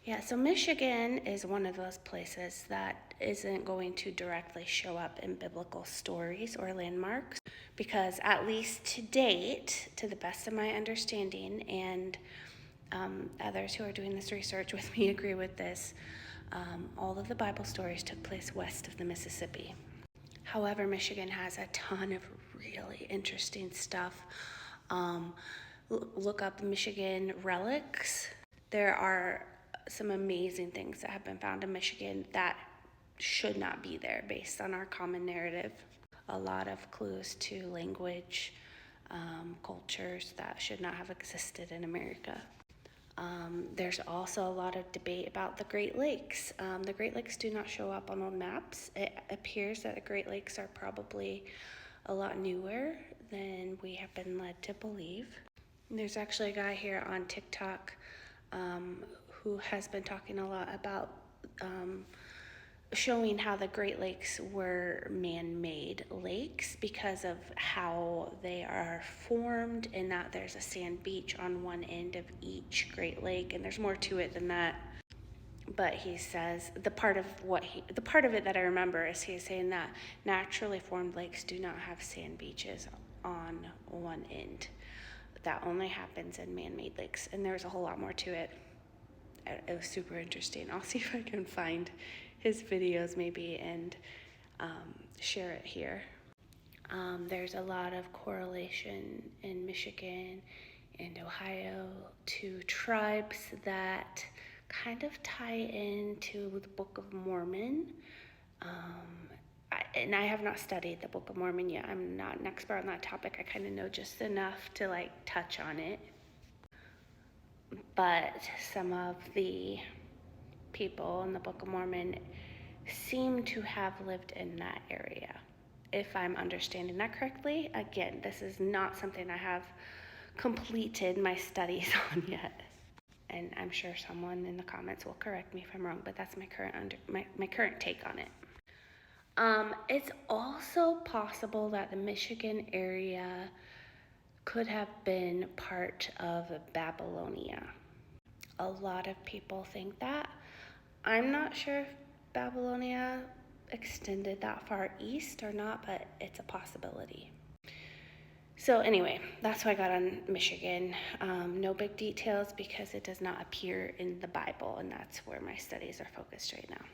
Yeah, so Michigan is one of those places that isn't going to directly show up in biblical stories or landmarks because, at least to date, to the best of my understanding, and others who are doing this research with me agree with this, all of the Bible stories took place west of the Mississippi. However, Michigan has a ton of really interesting stuff. Look up Michigan relics. There are some amazing things that have been found in Michigan that should not be there based on our common narrative. A lot of clues to language, cultures that should not have existed in America. There's also a lot of debate about the Great Lakes. The Great Lakes do not show up on old maps. It appears that the Great Lakes are probably a lot newer than we have been led to believe. There's actually a guy here on TikTok who has been talking a lot about showing how the Great Lakes were man-made lakes because of how they are formed, and that there's a sand beach on one end of each Great Lake, and there's more to it than that. But he says the part of it that I remember is he's saying that naturally formed lakes do not have sand beaches on one end. That only happens in man-made lakes, and there's a whole lot more to it. It was super interesting. I'll see if I can find his videos maybe and share it here. There's a lot of correlation in Michigan and Ohio to tribes that kind of tie into the Book of Mormon. And I have not studied the Book of Mormon yet. I'm not an expert on that topic. I kind of know just enough to touch on it. But some of the people in the Book of Mormon seem to have lived in that area, if I'm understanding that correctly. Again, this is not something I have completed my studies on yet, and I'm sure someone in the comments will correct me if I'm wrong, but that's my current take on it. It's also possible that the Michigan area could have been part of Babylonia. A lot of people think that. I'm not sure if Babylonia extended that far east or not, but it's a possibility. So anyway, that's what I got on Michigan. No big details because it does not appear in the Bible, and that's where my studies are focused right now.